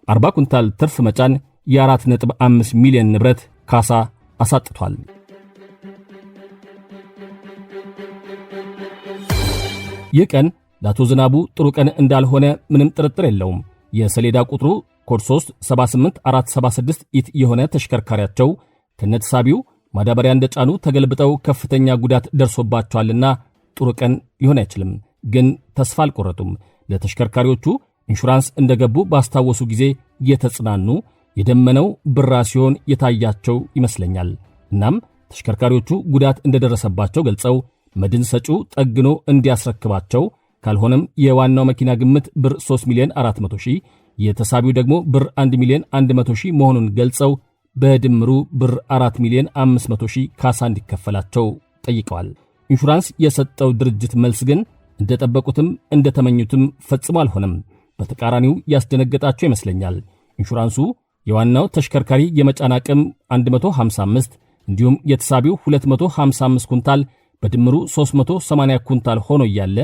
40 ኩንታል ትርፍ መጫን የ4.5 ሚሊዮን ንብረት ካሳ አሳጥቷል። ይህ ቀን ለአቶ ዝናቡ ጥሩ ቀን እንዳልሆነ ምንም ጥርጥር የለውም። የሰሌዳ ቁጥሩ ኮድ 378476 ኢት የሆነ ተሽከርካሪያቸው ከነተሳቢው ማዳበሪያ እንደጫኑ ተገልብጠው ከፍተኛ ጉዳት ደርሶባቸዋልና ጥሩ ቀን ሊሆን አይችልም። ግን ተስፋ አልቆረጡም። ለተሽከርካሪዎቹ ኢንሹራንስ እንደገቡ ባስታወሱ ጊዜ የተጽናኑ የደመነው ብራ ሲሆን የታያቸው ይመስለኛል። እናም ተሽከርካሪዎቹ ጉዳት እንደደረሰባቸው ገልጸው መድን ሰጪው ጠግኖ እንዲያስረክባቸው ካልሆነም የዋናው መኪና ግምት ብር 3 ሚሊዮን 400 ሺህ የተሳቢው ደግሞ ብር 1 ሚሊዮን 100 ሺህ መሆኑን ገልጸው በድምሩ ብር 4 ሚሊዮን 500 ሺህ ካሳ እንዲከፈላቸው ጠይቀዋል። ኢንሹራንስ የሰጠው ድርጅት መልስ ግን እንደጠበቁትም እንደተመኙትም ፈጽሞ አልሆነም። በተቃራኒው ያስደነገጣቸው ይመስለኛል። ኢንሹራንሱ የዋናው ተሽከርካሪ የመጫን አቅም 155 እንዲሁም የተሳቢው 255 ኩንታል በድምሩ 380 ኩንታል ሆኖ እያለ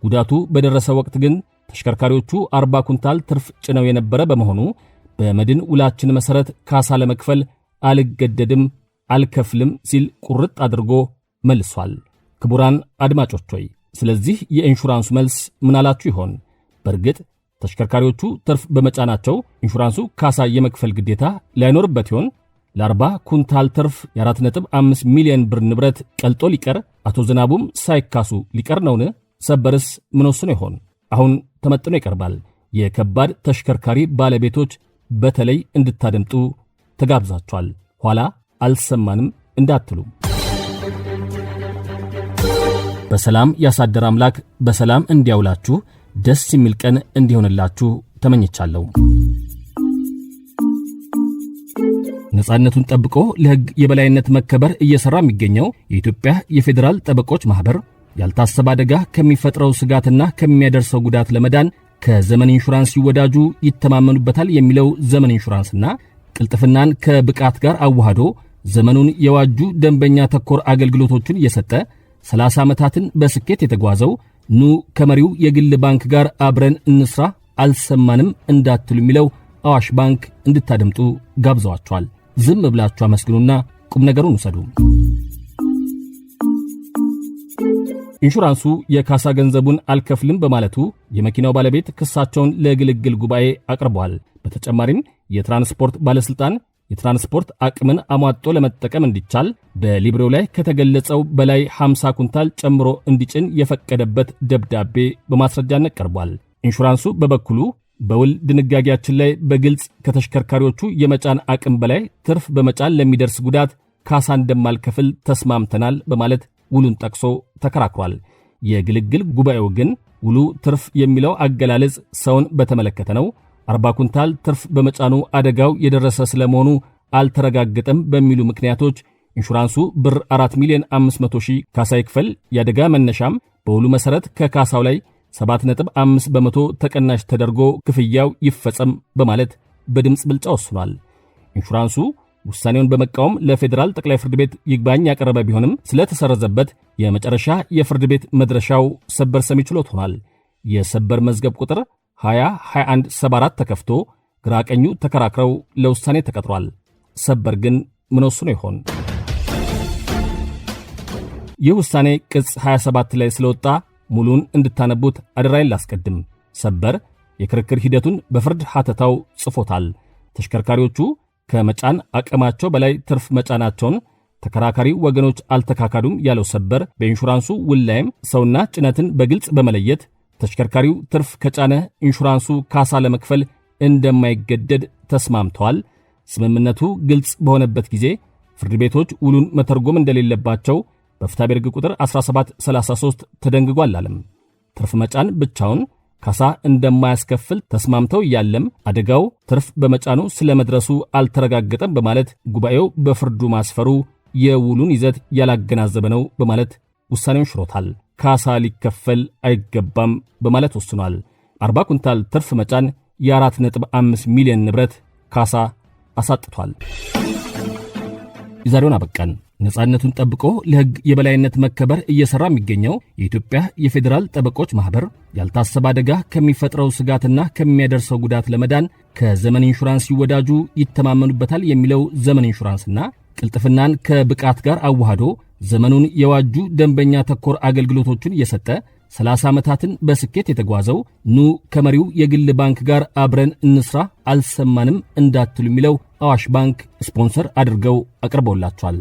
ጉዳቱ በደረሰ ወቅት ግን ተሽከርካሪዎቹ 40 ኩንታል ትርፍ ጭነው የነበረ በመሆኑ በመድን ውላችን መሰረት ካሳ ለመክፈል አልገደድም አልከፍልም ሲል ቁርጥ አድርጎ መልሷል። ክቡራን አድማጮች ሆይ ስለዚህ የኢንሹራንሱ መልስ ምን አላችሁ ይሆን? በእርግጥ ተሽከርካሪዎቹ ትርፍ በመጫናቸው ኢንሹራንሱ ካሳ የመክፈል ግዴታ ላይኖርበት ይሆን? ለ40 ኩንታል ትርፍ የ4.5 ሚሊዮን ብር ንብረት ቀልጦ ሊቀር፣ አቶ ዝናቡም ሳይካሱ ሊቀር ነውን? ሰበርስ ምን ወስኖ ይሆን? አሁን ተመጥኖ ይቀርባል። የከባድ ተሽከርካሪ ባለቤቶች በተለይ እንድታደምጡ ተጋብዛቸዋል። ኋላ አልሰማንም እንዳትሉ። በሰላም ያሳደረ አምላክ በሰላም እንዲያውላችሁ ደስ የሚል ቀን እንዲሆንላችሁ ተመኝቻለሁ። ነጻነቱን ጠብቆ ለሕግ የበላይነት መከበር እየሰራ የሚገኘው የኢትዮጵያ የፌዴራል ጠበቆች ማህበር ያልታሰበ አደጋ ከሚፈጥረው ስጋትና ከሚያደርሰው ጉዳት ለመዳን ከዘመን ኢንሹራንስ ይወዳጁ ይተማመኑበታል የሚለው ዘመን ኢንሹራንስና ቅልጥፍናን ከብቃት ጋር አዋህዶ ዘመኑን የዋጁ ደንበኛ ተኮር አገልግሎቶችን እየሰጠ 30 ዓመታትን በስኬት የተጓዘው ኑ ከመሪው የግል ባንክ ጋር አብረን እንስራ አልሰማንም እንዳትሉ የሚለው አዋሽ ባንክ እንድታደምጡ ጋብዘዋቸዋል። ዝም ብላችሁ አመስግኑና ቁም ነገሩን ውሰዱ። ኢንሹራንሱ የካሳ ገንዘቡን አልከፍልም በማለቱ የመኪናው ባለቤት ክሳቸውን ለግልግል ጉባኤ አቅርበዋል። በተጨማሪም የትራንስፖርት ባለስልጣን የትራንስፖርት አቅምን አሟጦ ለመጠቀም እንዲቻል በሊብሬው ላይ ከተገለጸው በላይ 50 ኩንታል ጨምሮ እንዲጭን የፈቀደበት ደብዳቤ በማስረጃነት ቀርቧል። ኢንሹራንሱ በበኩሉ በውል ድንጋጌያችን ላይ በግልጽ ከተሽከርካሪዎቹ የመጫን አቅም በላይ ትርፍ በመጫን ለሚደርስ ጉዳት ካሳ እንደማልከፍል ተስማምተናል በማለት ውሉን ጠቅሶ ተከራክሯል። የግልግል ጉባኤው ግን ውሉ ትርፍ የሚለው አገላለጽ ሰውን በተመለከተ ነው። 40 ኩንታል ትርፍ በመጫኑ አደጋው የደረሰ ስለመሆኑ አልተረጋገጠም በሚሉ ምክንያቶች ኢንሹራንሱ ብር 4 ሚሊዮን 500 ሺህ ካሳ ይክፈል፣ የአደጋ መነሻም በውሉ መሰረት ከካሳው ላይ 7.5 በመቶ ተቀናሽ ተደርጎ ክፍያው ይፈጸም በማለት በድምፅ ብልጫ ወስኗል። ኢንሹራንሱ ውሳኔውን በመቃወም ለፌዴራል ጠቅላይ ፍርድ ቤት ይግባኝ ያቀረበ ቢሆንም ስለተሰረዘበት የመጨረሻ የፍርድ ቤት መድረሻው ሰበር ሰሚ ችሎት ሆኗል። የሰበር መዝገብ ቁጥር 202174 ተከፍቶ ግራቀኙ ተከራክረው ለውሳኔ ተቀጥሯል። ሰበር ግን ምን ወስኖ ይሆን? ይህ ውሳኔ ቅጽ 27 ላይ ስለወጣ ሙሉን እንድታነቡት አደራይን ላስቀድም። ሰበር የክርክር ሂደቱን በፍርድ ሐተታው ጽፎታል። ተሽከርካሪዎቹ ከመጫን አቅማቸው በላይ ትርፍ መጫናቸውን ተከራካሪ ወገኖች አልተካካዱም ያለው ሰበር በኢንሹራንሱ ውል ላይም ሰውና ጭነትን በግልጽ በመለየት ተሽከርካሪው ትርፍ ከጫነ ኢንሹራንሱ ካሳ ለመክፈል እንደማይገደድ ተስማምተዋል። ስምምነቱ ግልጽ በሆነበት ጊዜ ፍርድ ቤቶች ውሉን መተርጎም እንደሌለባቸው በፍትሐ ብሔር ሕግ ቁጥር 1733 ተደንግጓል አለም። ትርፍ መጫን ብቻውን ካሳ እንደማያስከፍል ተስማምተው እያለም አደጋው ትርፍ በመጫኑ ስለመድረሱ አልተረጋገጠም በማለት ጉባኤው በፍርዱ ማስፈሩ የውሉን ይዘት ያላገናዘበ ነው በማለት ውሳኔውን ሽሮታል። ካሳ ሊከፈል አይገባም በማለት ወስኗል። 40 ኩንታል ትርፍ መጫን የ4.5 ሚሊዮን ንብረት ካሳ አሳጥቷል። የዛሬውን አበቃን። ነፃነቱን ጠብቆ ለሕግ የበላይነት መከበር እየሰራ የሚገኘው የኢትዮጵያ የፌዴራል ጠበቆች ማህበር ያልታሰበ አደጋ ከሚፈጥረው ስጋትና ከሚያደርሰው ጉዳት ለመዳን ከዘመን ኢንሹራንስ ይወዳጁ ይተማመኑበታል የሚለው ዘመን ኢንሹራንስና ቅልጥፍናን ከብቃት ጋር አዋህዶ ዘመኑን የዋጁ ደንበኛ ተኮር አገልግሎቶችን እየሰጠ 30 ዓመታትን በስኬት የተጓዘው ኑ ከመሪው የግል ባንክ ጋር አብረን እንስራ አልሰማንም እንዳትሉ የሚለው አዋሽ ባንክ ስፖንሰር አድርገው አቅርበውላቸዋል።